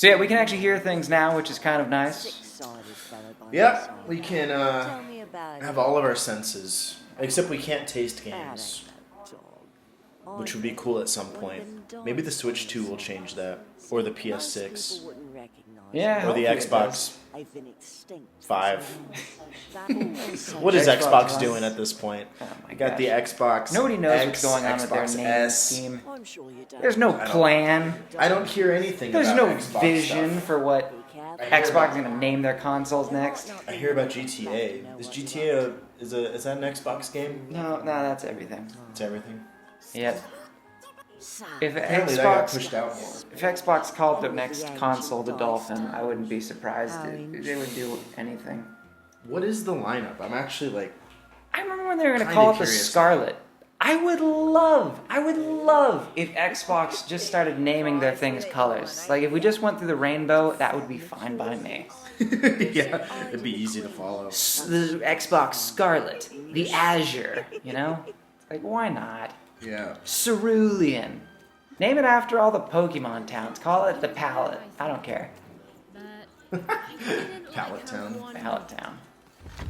So yeah, we can actually hear things now, which is kind of nice. Yeah, we can have all of our senses, except we can't taste games, which would be cool at some point. Maybe the Switch 2 will change that, or the PS6, Yeah, or the hopefully it Xbox does. 5. What is Xbox Xbox One. doing at this point? Oh my We got the gosh. Xbox. Nobody knows X, what's going on with their Xbox naming S. scheme. There's no plan. I don't hear anything. There's about no Xbox vision stuff. for what Xbox is gonna name their consoles next. I hear about GTA. Is GTA is that an Xbox game? No, that's everything. It's everything. Yep. If Apparently that got Xbox, pushed out more. if Xbox called their next console the Dolphin, I wouldn't be surprised. They would do anything. What is the lineup? I'm actually like. I remember when they were gonna Kinda call it the curious. Scarlet. I would love if Xbox just started naming their things colors. Like if we just went through the rainbow, that would be fine by me. Yeah, it'd be easy to follow. The Xbox Scarlet, the Azure, you know? Like why not? Yeah. Cerulean. Name it after all the Pokemon towns. Call it the Palette. I don't care. Pallet Town. Palette Town.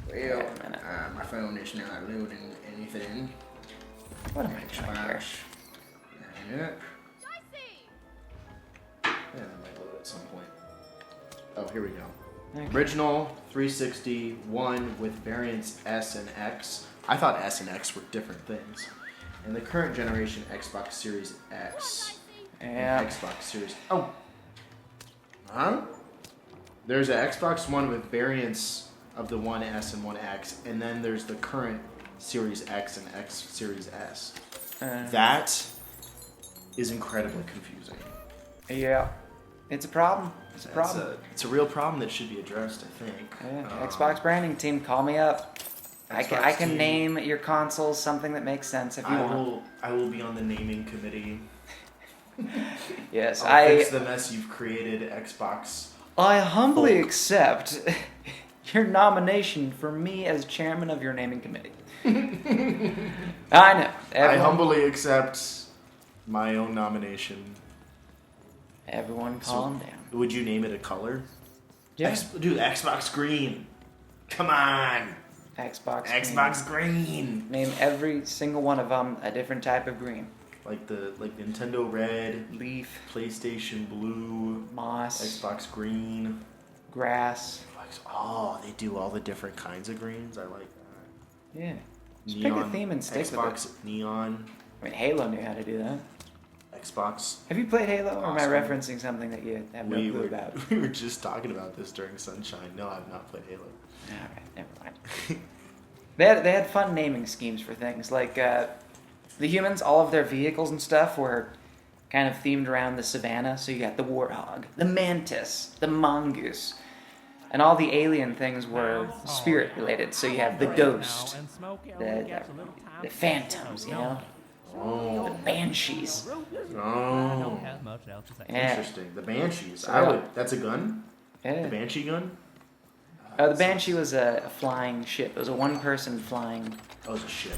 Well, Wait a minute. my phone is not loading anything. What am I doing here? Yeah, that might load at some point. Oh, here we go. Okay. Original 360 one with variants S and X. I thought S and X were different things. And the current generation Xbox Series X. Yeah. And Xbox Series. Oh. Huh? There's an Xbox One with variants of the One S and One X, and then there's the current Series X and X Series S. That is incredibly confusing. Yeah. It's a problem. It's a problem. It's a real problem that should be addressed, I think. Yeah. Xbox branding team, call me up. I can team. name your consoles something that makes sense if you want. I will be on the naming committee. Yes, I'll fix the mess you've created, Xbox. I humbly Folk. accept your nomination for me as chairman of your naming committee. I know. I humbly accept my own nomination. Everyone calm down. Would you name it a color? Yeah. Dude, Xbox Green. Come on. Xbox Green. Name every single one of them a different type of green. Like Nintendo Red, Leaf, PlayStation Blue, moss, Xbox Green. grass. Oh, they do all the different kinds of greens. I like that. Yeah. Just pick a theme and stick with Xbox it. Neon. I mean, Halo knew how to do that. Xbox. Have you played Halo, or am I Awesome. referencing something that you have no clue about? We were just talking about this during Sunshine. No, I've not played Halo. Alright, never mind. They had fun naming schemes for things. Like, the humans, all of their vehicles and stuff were kind of themed around the savannah. So you got the warthog, the mantis, the mongoose. And all the alien things were spirit related. So you have the ghost, the phantoms, you know? Oh. The banshees. Oh. Yeah. Interesting. The Banshees. So, That's a gun? Yeah. The Banshee gun? The Banshee was a flying ship. It was a one-person flying Oh, it's a ship.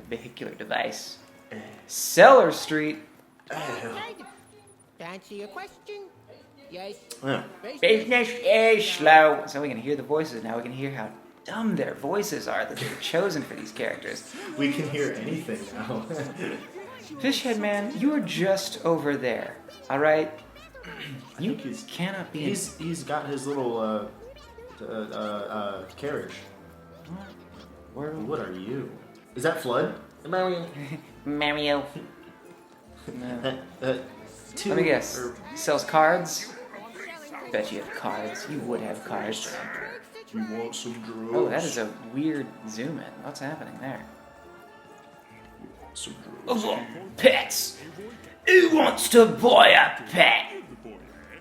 vehicular device. Cellar Street. Answer your question? Yes. Yeah. Business is slow. So we can hear the voices now. We can hear how dumb their voices are that they've chosen for these characters. We can hear anything now. Fishhead Man, you are just over there. All right. You think he's- cannot be. He's got his little carriage. What are you? Is that Flood? Mario. No. Let me guess. Sells cards. Bet you have cards. You would have cards. You want some drugs? Oh, that is a weird zoom in. What's happening there? Some drugs. Oh, pets! Who wants to buy a pet?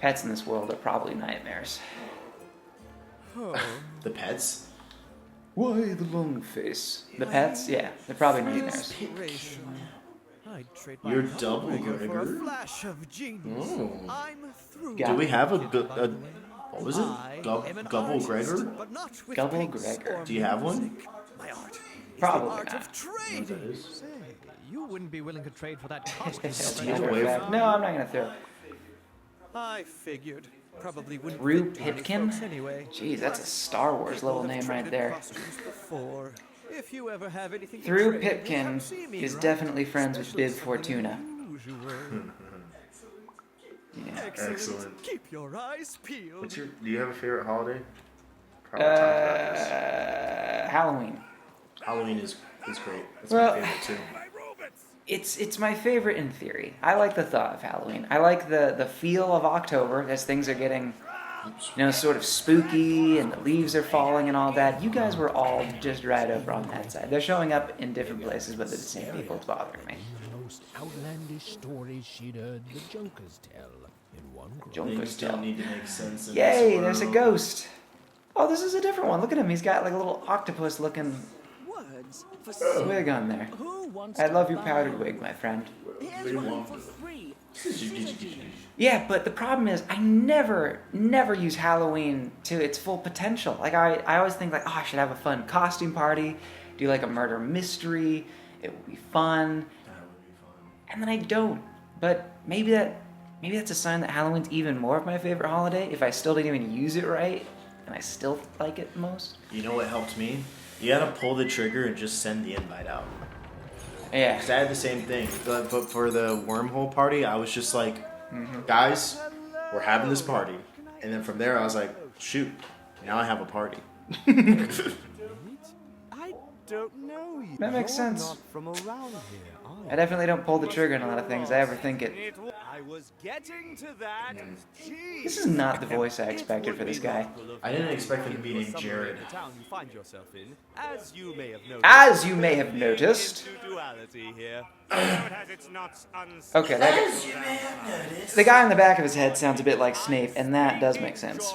Pets in this world are probably nightmares. The pets? Why the long face? The pets? Yeah, they're probably nightmares. You're double, Gregor. Flash of genius. Oh. I'm through. Yeah. Do we have what was it? Gubble Gregor? But not with Gubble pinks Gregor. or Do you have one? music. My art is Probably the art not. of trading. That is. Say, you wouldn't be willing to trade for that Steal costly away No, I'm not gonna throw. I figured. Probably wouldn't Rue fit too many Pitkin? folks anyway. Jeez, that's a Star Wars level name right there. Costumes before. If you ever have anything to Rue trade, Pitkin come see me, is right? definitely friends with Especially Bib something Fortuna. unusual. Yeah. Excellent. Keep your eyes peeled. Do you have a favorite holiday? Probably talked about this. Halloween. Halloween is great. That's Well- my favorite too. It's my favorite in theory. I like the thought of Halloween. I like the feel of October as things are getting, sort of spooky and the leaves are falling and all that. You guys were all just right over on that side. They're showing up in different places, but they're the same people. It's bothering me. The most outlandish stories she'd heard the Junkers tell in one group. Junkers Things don't tell. need to make sense in Yay, this there's a world. ghost. Oh, this is a different one. Look at him. He's got like a little octopus looking Words for wig on there. who wants I to love your buy? powdered wig, my friend. Here's one for free. Yeah, but the problem is I never use Halloween to its full potential. Like I always think like, oh, I should have a fun costume party, do like a murder mystery. It would be fun. That would be fun. And then I don't. But maybe that's a sign that Halloween's even more of my favorite holiday if I still didn't even use it right and I still like it most. You know what helped me? You gotta pull the trigger and just send the invite out. Yeah. Because I had the same thing. But for the wormhole party, I was just like, guys, we're having this party. And then from there, I was like, shoot, now I have a party. I don't know you. That makes You're sense. Not from around here, are you? I definitely don't pull the trigger on a lot of things. I ever think it. I was getting to that. Jeez. This is not the voice I expected for this guy. I didn't expect him to be named Jared. The town you find yourself in, as you may have noticed. As you may have noticed. Duality here. Okay, the guy on the back of his head sounds a bit like Snape, and that does make sense.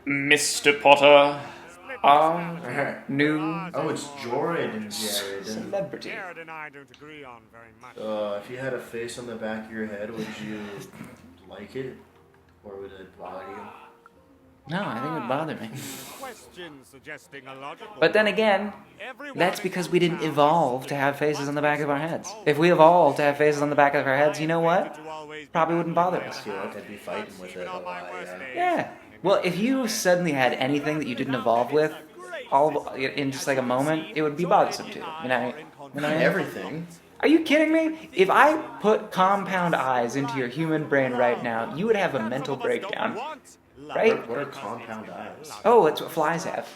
Mr. Potter, our new Oh, it's Jorid and Jared. celebrity. Jared and I don't agree on very much. If you had a face on the back of your head, would you like it? Or would it bother you? No, I think it would bother me. Question suggesting a logical. But then again, Everyone that's in because this we didn't town evolve to have faces on the back of our heads. If we evolved to have faces on the back of our heads, you know what? Probably wouldn't bother I us. feel like I'd be fighting with it a lot, yeah. Yeah. Well, if you suddenly had anything that you didn't evolve with, all in just like a moment, it would be bothersome to you. You know what I mean? Everything. Are you kidding me? If I put compound eyes into your human brain right now, you would have a mental breakdown. Right? What are compound eyes? Oh, it's what flies have.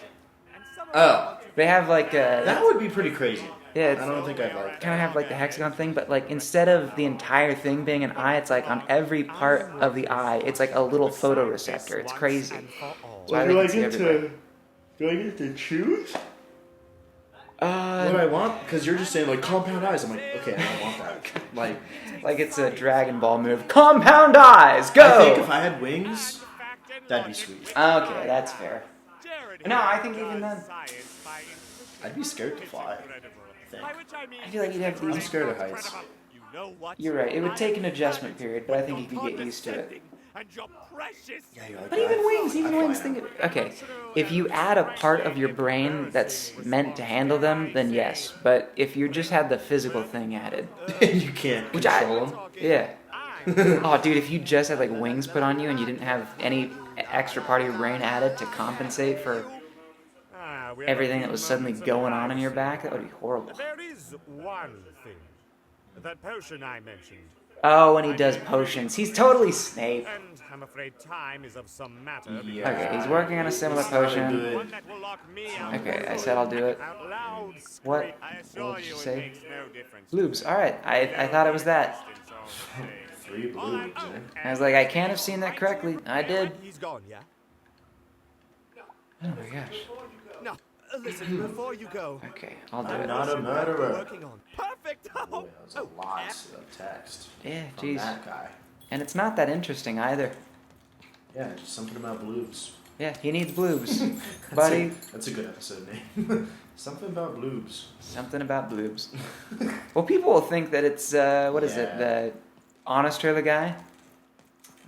Oh, They have like that would be pretty crazy. yeah, I it's don't think I'd like kind of have like the hexagon thing, but like instead of the entire thing being an eye, it's like on every part of the eye, it's like a little photoreceptor. It's crazy. That's why they can see everywhere. do I get to choose? What I want? Because you're just saying like compound eyes. I'm like, okay, I don't want that. Like it's a Dragon Ball move. Compound eyes, go! I think if I had wings, that'd be sweet. Okay, that's fair. No, I think even then, I'd be scared to fly. I think. I feel like you'd have I'm these. scared of heights. You're right. It would take an adjustment period, but I think you could get used to it. Yeah, you're like, But even wings, I'd think of, okay. If you add a part of your brain that's meant to handle them, then yes. But if you just had the physical thing added, you can't Which I- control them. yeah. Oh, dude, if you just had like wings put on you and you didn't have any extra part of your brain added to compensate for everything that was suddenly going on in your back, that would be horrible. There is one thing. That potion I mentioned. Oh, when he does potions, he's totally Snape. And I'm afraid time is of some matter. Yeah. Okay, he's working on a similar It's not a potion. good- One that will lock me out. Okay, I said I'll do it. Out loud. What? I assure What did you you say? it makes no difference. Bloobs. All right, I thought it was that. 3 blues, eh? I was like, I can't have seen that correctly. I did. He's gone, yeah? Oh my gosh. No, listen, before you go. Okay, I'll do I'm it. not a murderer. Working on. Perfect! Boy, that was a lot of text Yeah, from jeez. that guy. And it's not that interesting either. Yeah, just something about bloobs. Yeah, he needs bloobs. That's Buddy, that's a good episode name. Something about bloobs. something about bloobs. Well, people will think that it's, what is it, Yeah. the Honest Trailer guy?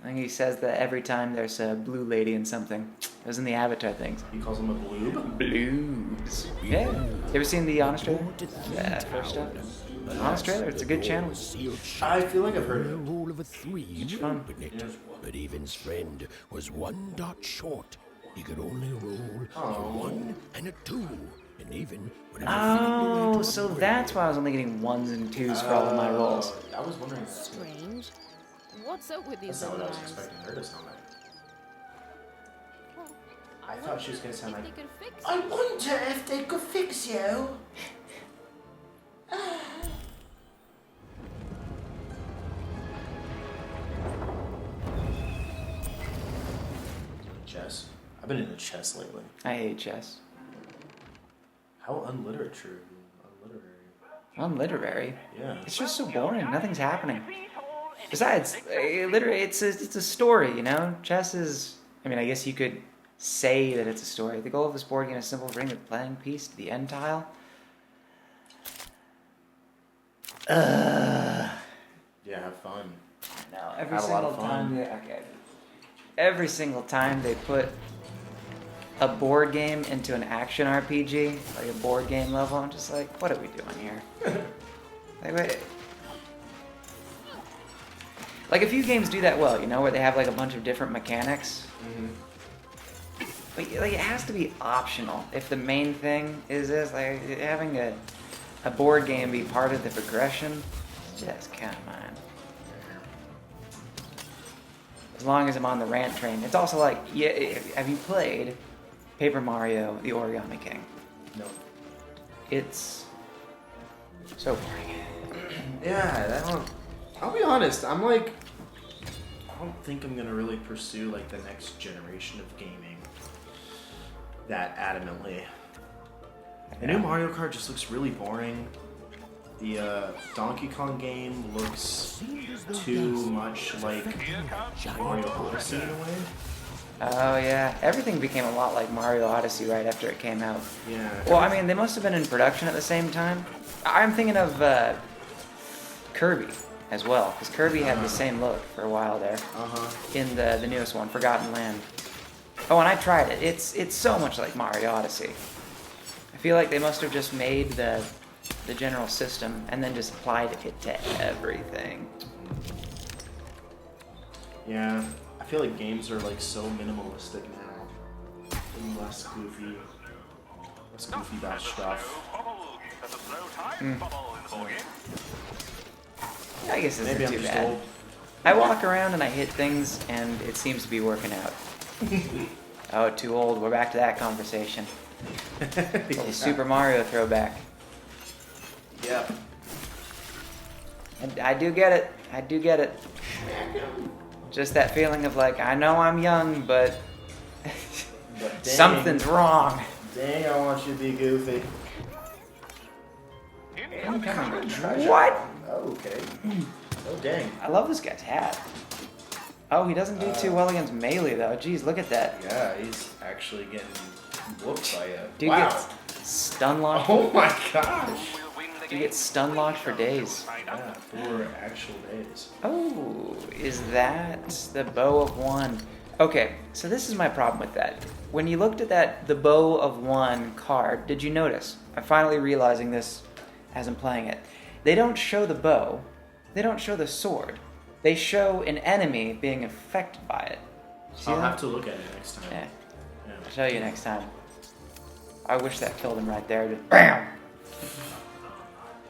I think he says that every time there's a blue lady in something. It was in the Avatar things. He calls him a bloob. Bloobs. Yeah. You ever seen the Honest Trailer? Yeah, first up. Honest trailer, it's a good channel. I feel like I've heard A of it. roll of a 3 would fun. open it, but Evan's friend was 1 dot short. He could only roll a 1 and a 2, and even when it Oh, so that's why I was only getting 1s and 2s for all of my rolls. I was wondering that. Strange. What's up with That's these not what I was guys? expecting her to sound like. Well, I thought she was gonna sound if like, they could fix I it. wonder if they could fix you. Chess. I've been into chess lately. I hate chess. How unliterary. Unliterary. Yeah. It's just so boring. Nothing's happening. Besides, literally, it's a story, you know? Chess is... I mean, I guess you could say that it's a story. The goal of this board game is simple: bring the playing piece to the end tile. Yeah, have fun. No, every Have a lot single of fun. time. Okay. Every single time they put a board game into an action RPG, like a board game level, I'm just like, what are we doing here? Like, wait. Like a few games do that well, you know, where they have like a bunch of different mechanics. But like, it has to be optional. If the main thing is this, like having a board game be part of the progression, just come on. As long as I'm on the rant train. It's also like, yeah, have you played Paper Mario: The Origami King? No. It's so boring. Yeah, I'll be honest, I'm like, I don't think I'm gonna really pursue like the next generation of gaming that adamantly. The new Mario Kart just looks really boring. The Donkey Kong game looks too much like Mario Odyssey in a way. Oh yeah, everything became a lot like Mario Odyssey right after it came out. Yeah. Well, I mean, they must have been in production at the same time. I'm thinking of Kirby as well, because Kirby had the same look for a while there in the newest one, Forgotten Land. Oh, and I tried it. It's so much like Mario Odyssey. I feel like they must have just made the general system and then just applied it to everything. Yeah, I feel like games are like so minimalistic now. And less goofy about stuff. I guess it's Maybe not I'm too just bad. old. I walk around and I hit things and it seems to be working out. Oh, too old. We're back to that conversation. Little Super Mario throwback. Yeah. And I do get it. I do get it. Just that feeling of like, I know I'm young, but But dang, something's wrong. Dang, I want you to be goofy. What? Oh, okay. Oh, dang. I love this guy's hat. Oh, he doesn't do too well against melee though. Jeez, look at that. Yeah, he's actually getting whooped by a... Dude wow. gets stun locked. Oh my gosh. Dude gets stun locked for days. Yeah, 4 actual days. Oh, is that the bow of one? Okay, so this is my problem with that. When you looked at the bow of one card, did you notice? I'm finally realizing this as I'm playing it. They don't show the bow. They don't show the sword. They show an enemy being affected by it. See I'll that? have to look at it next time. Yeah, Yeah. I'll show you next time. I wish that killed him right there. Just BAM!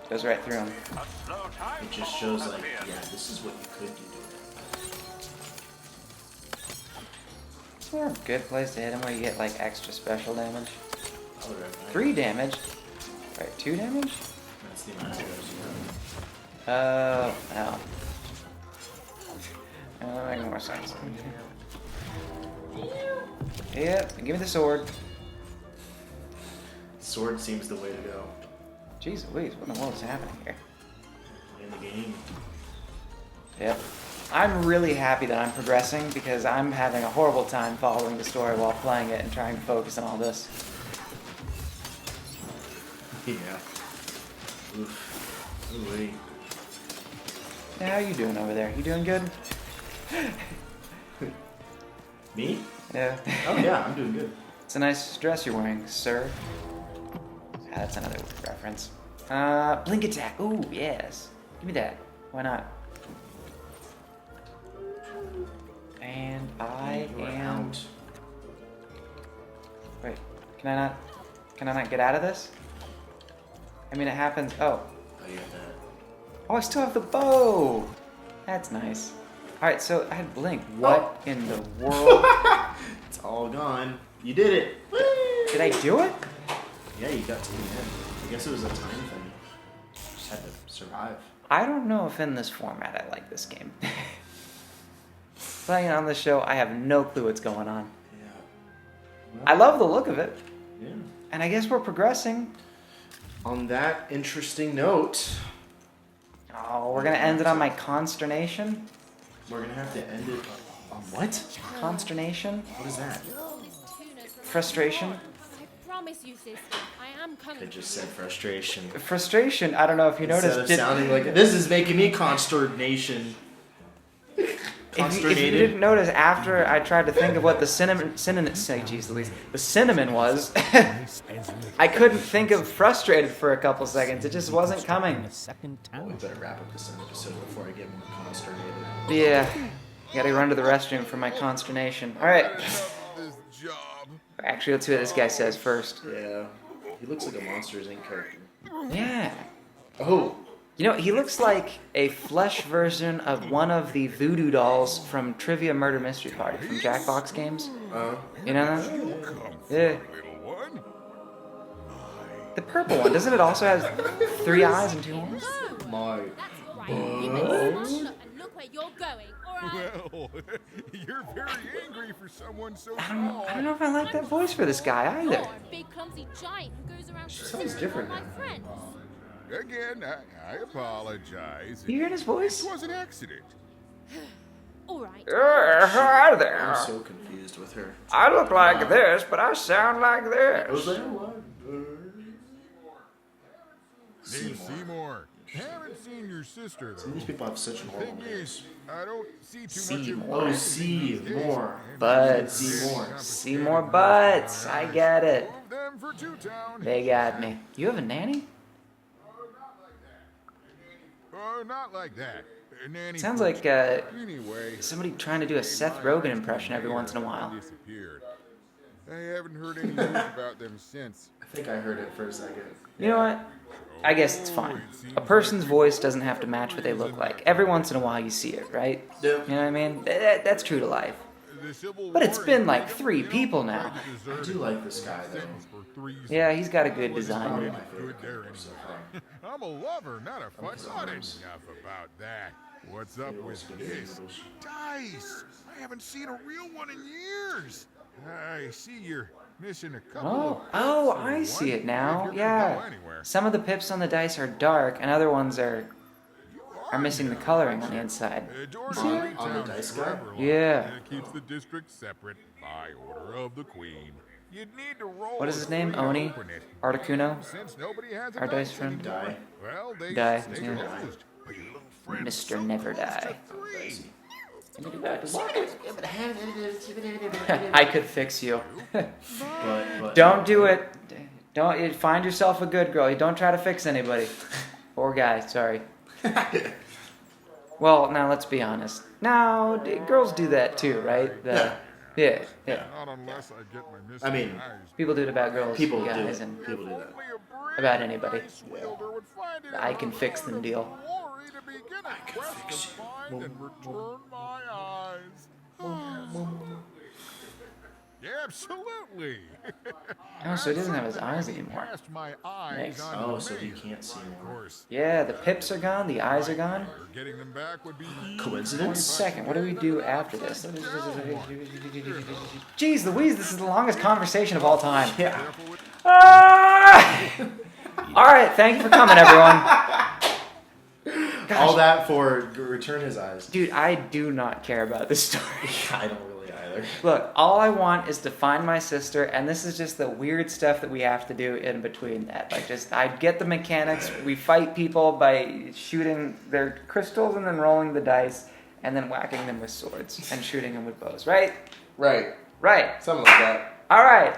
Goes right through him. It just shows like, yeah, this is what you could do. Is there a good place to hit him where you get like extra special damage? I would recommend. 3 damage? Right, 2 damage? That's the amount of arrows you have. Oh, no. That makes more sense. Yep, give me the sword. Sword seems the way to go. Jeez Louise, what in the world is happening here? In the game. Yep. I'm really happy that I'm progressing because I'm having a horrible time following the story while playing it and trying to focus on all this. Yeah. Oof. Ooh-wee. Hey, how you doing over there? You doing good? Me? Yeah. Oh yeah, I'm doing good. It's a nice dress you're wearing, sir. Ah, that's another reference. Blink attack. Ooh, yes. Give me that. Why not? And I You are am. out. Wait, can I not get out of this? I mean, it happens. Oh. Oh, you got that. Oh, I still have the bow. That's nice. All right, so I had blink. What in the world? It's all gone. You did it. Did I do it? Yeah, you got to the end. I guess it was a time thing. Just had to survive. I don't know if in this format I like this game. Playing it on the show, I have no clue what's going on. Yeah. I love the look of it, Yeah. and I guess we're progressing. On that interesting note, Oh, we're gonna end it on my consternation. we're gonna have to end it on what? Consternation? What is that? Frustration? I promise you, sister, I am coming. I just said frustration. Frustration. I don't know if you Instead noticed. of sounding like this is making me consternation. If you didn't notice, after I tried to think of what the cinnamon was, I couldn't think of frustrated for a couple seconds. It just wasn't coming. Well, we better wrap up this episode before I get more consternated. Yeah, gotta run to the restroom for my consternation. All right. Actually, let's see what this guy says first. Yeah, he looks like a Monsters Inc. character. Yeah. Oh, You know, he looks like a flesh version of one of the voodoo dolls from Trivia Murder Mystery Party from Jackbox games. You know that? Yeah. The purple one. Doesn't it also have 3 eyes and 2 horns? my. That's right. You better stand up and look where you're going, alright? Well, you're very angry for someone so I small. don't know if I like that voice for this guy either. You're a big clumsy giant who goes around sounds singing different all my now. friends. Again, I apologize. You hearing his voice? It was an accident. Alright. Hi there. I'm so confused with her. I look like this, but I sound like I was this. like, what? Name Seymour. Haven't seen your sister though. These people have such normal Thing names. is, I don't see too much Seymour. of Oh, see more. Butts. Seymour. See more butts. I get it. Move them for Two-Town. They got me. You have a nanny? Oh, not like that. Nanny Sounds first. like Anyway, somebody trying to do a Seth Rogen impression every once in a while. disappeared. I haven't heard any news about them since. I think I heard it for a second. You know what? I guess it's fine. A person's voice doesn't have to match what they look like. Every once in a while you see it, right? Yeah. You know what I mean? That's true to life. The Civil But it's War been like ended 3 when people the now. I do like this guy though. for 3 Yeah, he's got a good Probably design. my Good favorite there character so far. I'm a lover, not a fuss. Sometimes. Enough about that. What's up Maybe with we'll this? spaghetti noodles. Dice! I haven't seen a real one in years. I see you're missing a couple. Oh, of oh, pips or I see one. it now. You can Yeah. go anywhere. Some of the pips on the dice are dark, and other ones are You missing the coloring on the inside. George On- Henry on the Town dice forever guy? long. Yeah. It keeps the district separate by order of the Queen. You'd need to roll. What is his name? a three to Oni? open it. Articuno? Since nobody has a Our dice dice friend? anymore, Die. Well, they Die, stay yeah. closed. But your little friend Mr. so Never close Die. to 3. I could fix you. But Don't do it. Don't find yourself a good girl. You don't try to fix anybody. Or guy, sorry. Well, now let's be honest. Now, girls do that too, right? Yeah. Not unless I get my missing I mean, eyes. People do it about girls, people do guys, it. and People do that. Only a brave about anybody. dice wielder would find it I can fix them deal. glory to begin a quest to find and return my eyes. Yeah, absolutely. Oh, so he doesn't have his eyes anymore. Cast my eyes Nice. on Oh, the so he maiden. can't see Of more. course, Yeah, the pips are gone, the eyes are gone. getting them back would be 1 Coincidence? second, what do we do after this? Jeez Louise, this is the longest conversation of all time. Yeah. Ah! All right, thank you for coming, everyone. All that for return his eyes. Dude, I do not care about this story. I don't really either. Look, all I want is to find my sister, and this is just the weird stuff that we have to do in between that. Like, just, I get the mechanics. We fight people by shooting their crystals and then rolling the dice, and then whacking them with swords and shooting them with bows, right? Right. Right. Something like that. All right.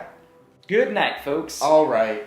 Good night, folks. All right.